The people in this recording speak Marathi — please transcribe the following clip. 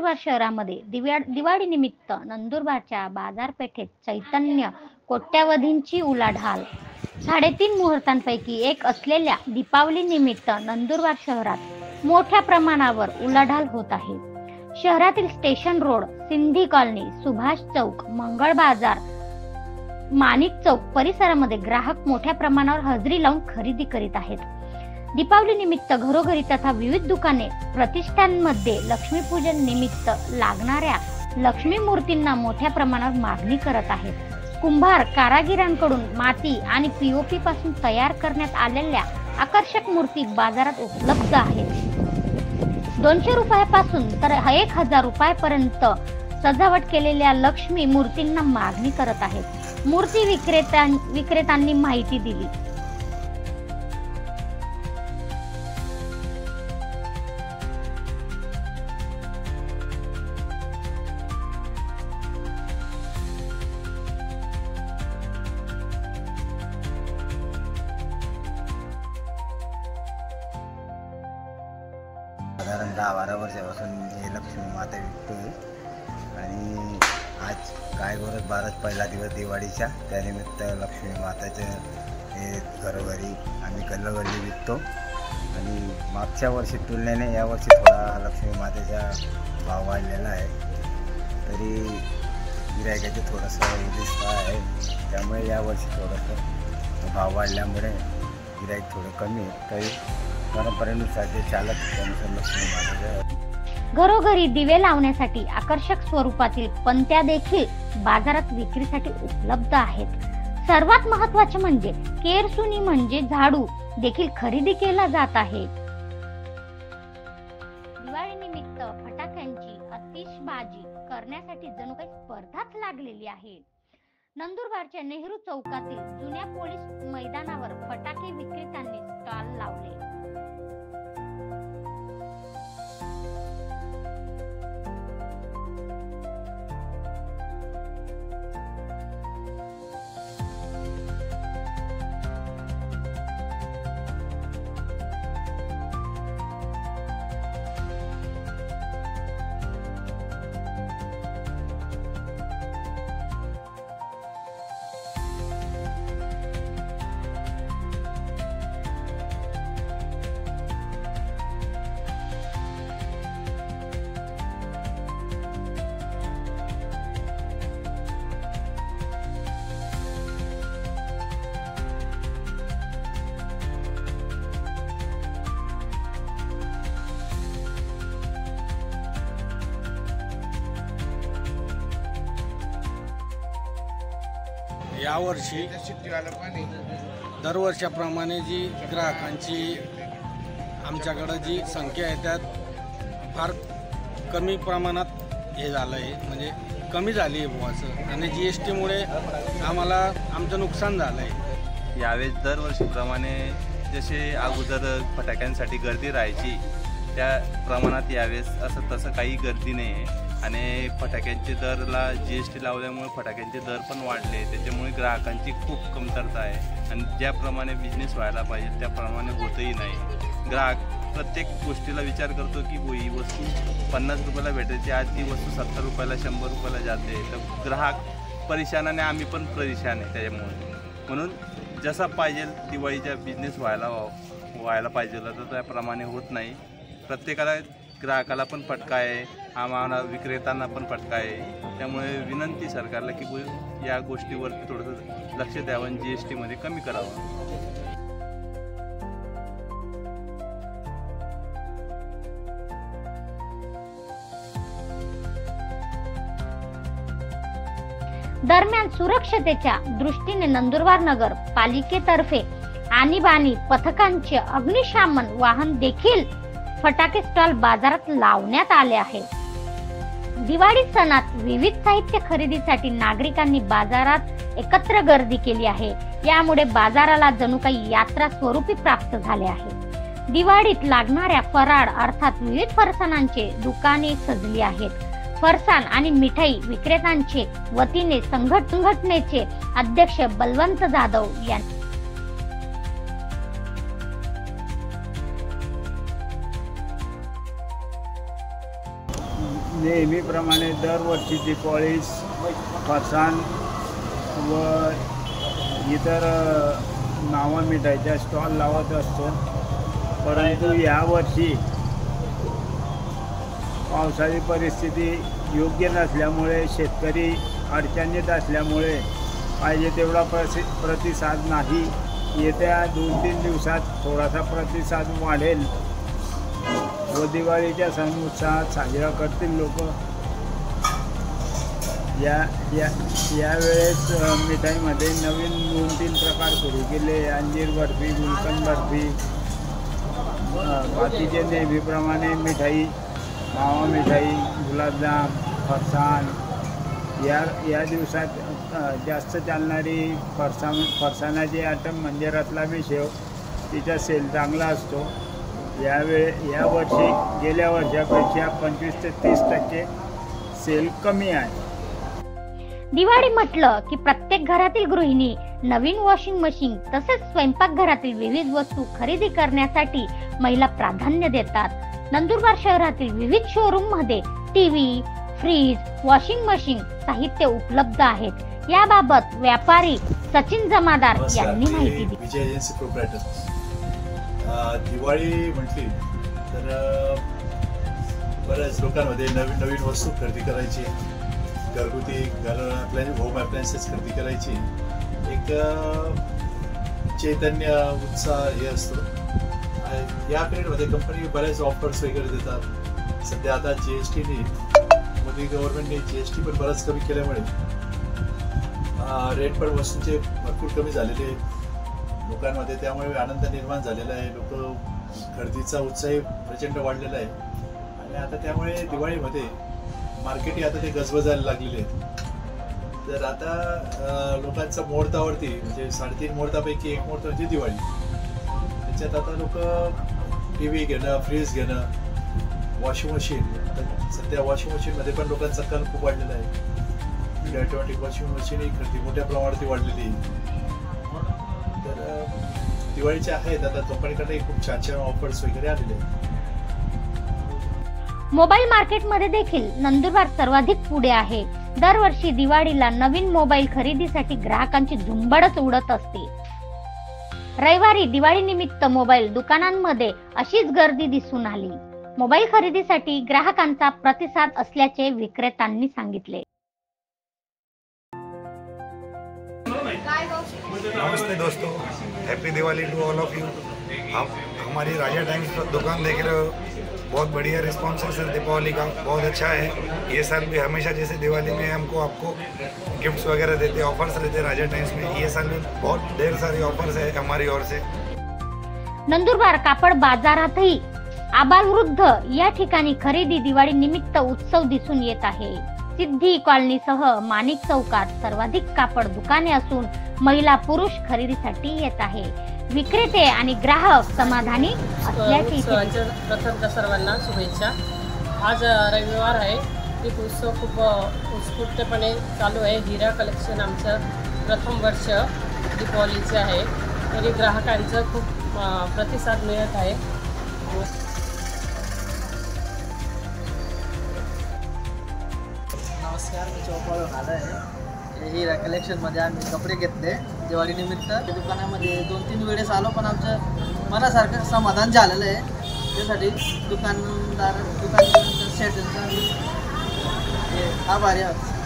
नंदुरबार शहरामध्ये दिवाळी निमित्त नंदुरबारच्या बाजारपेठेत चैतन्य कोट्यावधींची उलाढाल। 3.5 मुहूर्तांपैकी एक असलेल्या दीपावली निमित्त नंदुरबार शहरात मोठ्या प्रमाणावर उलाढाल होत आहे। शहरातील station road, Sindhi colony, Subhash Chowk, Mangal Bazar, माणिक चौक परिसरामध्ये ग्राहक मोठ्या प्रमाणावर हजेरी लावून खरेदी करीत आहेत। दीपावली निमित्त घरोघरी तथा विविध दुकाने, प्रतिष्ठानमध्ये लक्ष्मीपूजन निमित्त लागणाऱ्या लक्ष्मी मूर्तींना मोठ्या प्रमाणावर मागणी करत आहेत। कुंभार कारागिरांकडून माती आणि पीओपी पासून तयार करण्यात आलेल्या आकर्षक मूर्ती बाजारात उपलब्ध आहेत। 200 रुपयापासून तर 1000 रुपयापर्यंत सजावट केलेल्या लक्ष्मी मूर्तींना मागणी करत आहेत, मूर्ती विक्रेत्यांनी माहिती दिली। साधारण 10-12 वर्षापासून हे लक्ष्मी माता विकतोय आणि आज गायगोरख बारात पहिला दिवस दिवाळीच्या त्यानिमित्त लक्ष्मी माताचं हे घरोघरी आम्ही गल्लोगल्ली विकतो आणि मागच्या वर्षी तुलनेने यावर्षी थोडा लक्ष्मी मातेचा भाव वाढलेला आहे, तरी गिरायकाचे थोडंसं उद्दिष्ट आहे, त्यामुळे यावर्षी थोडंसं भाव वाढल्यामुळे गिरायक थोडं कमी आहे, तरी परंपरेनुसार जे चालक त्यानुसार लक्ष्मी मातेचं। घरोघरी दिवे लावण्यासाठी आकर्षक स्वरूपातील पंत्या देखील बाजारात विक्रीसाठी उपलब्ध आहेत। सर्वात महत्त्वाचे म्हणजे केरसुनी म्हणजे झाडू देखील खरेदी केला जात आहे। दिवाळी निमित्त फटाक्यांची आतिषबाजी करण्यासाठी जणू काही स्पर्धाच लागलेली आहे। नंदुरबारच्या नेहरू चौकातील जुन्या पोलीस मैदानावर फटाके विक्रेत्यांनी स्टॉल लावले। यावर्षी दरवर्षाप्रमाणे जी ग्राहकांची आमच्याकडं जी संख्या आहे त्यात फार कमी प्रमाणात हे झालं आहे, म्हणजे कमी झाली आहे बुवाचं, आणि GSTमुळे आम्हाला आमचं नुकसान झालं आहे। यावेळेस दरवर्षीप्रमाणे जसे अगोदर फटाक्यांसाठी गर्दी राहायची त्या प्रमाणात यावेळेस असं तसं काही गर्दी नाही आहे, आणि फटाक्यांचे दरला GST लावल्यामुळे फटाक्यांचे दर पण वाढले, त्याच्यामुळे ग्राहकांची खूप कमतरता आहे आणि ज्याप्रमाणे बिझनेस व्हायला पाहिजे त्याप्रमाणे होतही नाही। ग्राहक प्रत्येक गोष्टीला विचार करतो की ही वस्तू 50 रुपयाला भेटायची, आज ती वस्तू 70 रुपयाला 100 रुपयाला जाते, तर ग्राहक परेशान आणि आम्ही पण परेशान आहे त्याच्यामुळे। म्हणून जसा पाहिजे दिवाळीचा बिझनेस व्हायला पाहिजे तर त्याप्रमाणे होत नाही। प्रत्येकाला ग्राहकाला पण फटका आहे, आम्हाला विक्रेत्यांना पण फटका आहे, त्यामुळे विनंती सरकारला की या गोष्टीवरती थोडंसं लक्ष द्यावं आणि GSTमध्ये कमी करावं। दरम्यान सुरक्षतेच्या दृष्टीने नंदुरबार नगर पालिकेतर्फे आणीबाणी पथकांचे अग्निशमन वाहन देखील फटाके स्टॉल बाजारात लावण्यात आले आहेत। दिवाळी सणात विविध साहित्य खरेदीसाठी नागरिकांनी बाजारात एकत्र गर्दी केली आहे, यामुळे बाजाराला जणू काही यात्रा स्वरूपी प्राप्त झाले आहे। दिवाळीत लागणाऱ्या फराळ अर्थात विविध फरसाणांचे दुकाने सजली आहेत। फरसाण आणि मिठाई विक्रेत्यांचे वतीने संघटनेचे अध्यक्ष बलवंत जाधव यांनी नेहमीप्रमाणे दरवर्षी दिपावळी फरसाण व इतर मावा मिठाईच्या स्टॉल लावत असतो, परंतु यावर्षी पावसाळी परिस्थिती योग्य नसल्यामुळे शेतकरी अडचणीत असल्यामुळे पाहिजे तेवढा प्रतिसाद नाही. येत्या 2-3 दिवसात थोडासा प्रतिसाद वाढेल व दिवाळीच्या सण उत्साहात साजरा करतील लोक. यावेळेस मिठाईमध्ये नवीन 2-3 प्रकार सुरू केले. अंजीर बर्फी, गुलकंद बर्फी, बाकीचे नेहमीप्रमाणे मिठाई, मावा मिठाई, गुलाबजाम, फरसाण. या दिवसात जास्त चालणारी फरसाणाची आयटम म्हणजे रतलामी शेव, तिचा सेल चांगला असतो. यावर्षी गेल्या वर्षापेक्षा 25 ते 30% सेल कमी आहे. दिवाळी म्हटलं की प्रत्येक घरातील गृहिणी नवीन वॉशिंग मशीन तसेच स्वयंपाकघरातील विविध वस्तू खरेदी करण्यासाठी महिला प्राधान्य देतात. नंदुरबार शहरातील विविध शोरूम मध्ये टीव्ही, फ्रीज, वॉशिंग मशीन साहित्य उपलब्ध आहेत. याबाबत व्यापारी सचिन जमादार यांनी माहिती दिली. विजय एजन्सी प्रोप्रायटर. दिवाळी म्हटली तर बऱ्याच लोकांमध्ये नवीन नवीन वस्तू खरेदी करायची, घरगुती होम अप्लायन्सेस खरेदी करायची एक चैतन्य उत्साह हे असतो. या पिरियडमध्ये कंपनी बऱ्याच ऑफर्स वगैरे देतात. सध्या आता GSTने मोदी गव्हर्नमेंटने GST पण बराच कमी केल्यामुळे रेट पण वस्तूंचे भरपूर कमी झालेले लोकांमध्ये, त्यामुळे आनंद निर्माण झालेला आहे. लोक खरेदीचा उत्साह प्रचंड वाढलेला आहे आणि आता त्यामुळे दिवाळीमध्ये मार्केटही आता ते गजबजायला लागलेले आहेत. तर आता लोकांचा मुहूर्तावरती म्हणजे 3.5 मुहूर्तापैकी एक मुहूर्त म्हणजे दिवाळी. त्याच्यात आता लोक TV घेणं, फ्रीज घेणं, वॉशिंग मशीन. सध्या वॉशिंग मशीनमध्ये पण लोकांचा कल खूप वाढलेला आहे. ऑटोमॅटिक वॉशिंग मशीन ही खरेदी मोठ्या प्रमाणात वाढलेली आहे. तर दिवाळीच्या आहेत आता कंपनीकडे खूप छान छान ऑफर्स वगैरे आलेले आहेत. मोबाईल मार्केटमध्ये देखील नंदुरबार सर्वाधिक पुढे आहे. दरवर्षी दिवाळीला नवीन मोबाईल खरेदीसाठी ग्राहकांची झुंबडच उडत असते. रविवारी दिवाळी निमित्त मोबाईल दुकानांमध्ये अशीच गर्दी दिसून आली. मोबाईल खरेदीसाठी ग्राहकांचा प्रतिसाद असल्याचे विक्रेत्यांनी सांगितले. नमस्ते दोस्तों, happy Diwali to all of you. आप हमारी राजा टाइम्स दुकान देख रहे हो, बहुत बढ़िया रिस्पॉन्स है सर. दीपावली का बहुत अच्छा है. ये साल भी हमेशा जैसे दिवाली में हमको आपको गिफ्ट्स वगैरह देते, ऑफर्स रहते राजा टाइम्स में. ये साल में बहुत ढेर सारी ऑफर्स है हमारी ओर से. नंदुरबार कापड बाजारातही आबालवृद्ध या ठिकाणी खरेदी दिवाळी निमित्त उत्सव दिसून येत आहे. सिद्धी कॉलनीसह माणिक चौकात सर्वाधिक कापड दुकाने असून महिला पुरुष खरेदीसाठी येत आहे. विक्रेते आणि ग्राहक समाधानी असल्याची प्रथम सर्वांना शुभेच्छा. आज रविवार आहे. दीप उत्सव खूप उत्स्फूर्तपणे चालू आहे. हिरा कलेक्शन आमचं प्रथम वर्ष दीपावलीचे आहे, तरी ग्राहकांचं खूप प्रतिसाद मिळत आहे. नमस्कार, मी चौपाळून आलो आहे. हिरा कलेक्शनमध्ये आम्ही कपडे घेतले दिवाळीनिमित्त. दुकानामध्ये 2-3 वेळेस आलो, पण आमचं मनासारखं समाधान झालेलं आहे. त्यासाठी दुकानदार सेटचा आभारी आहोत.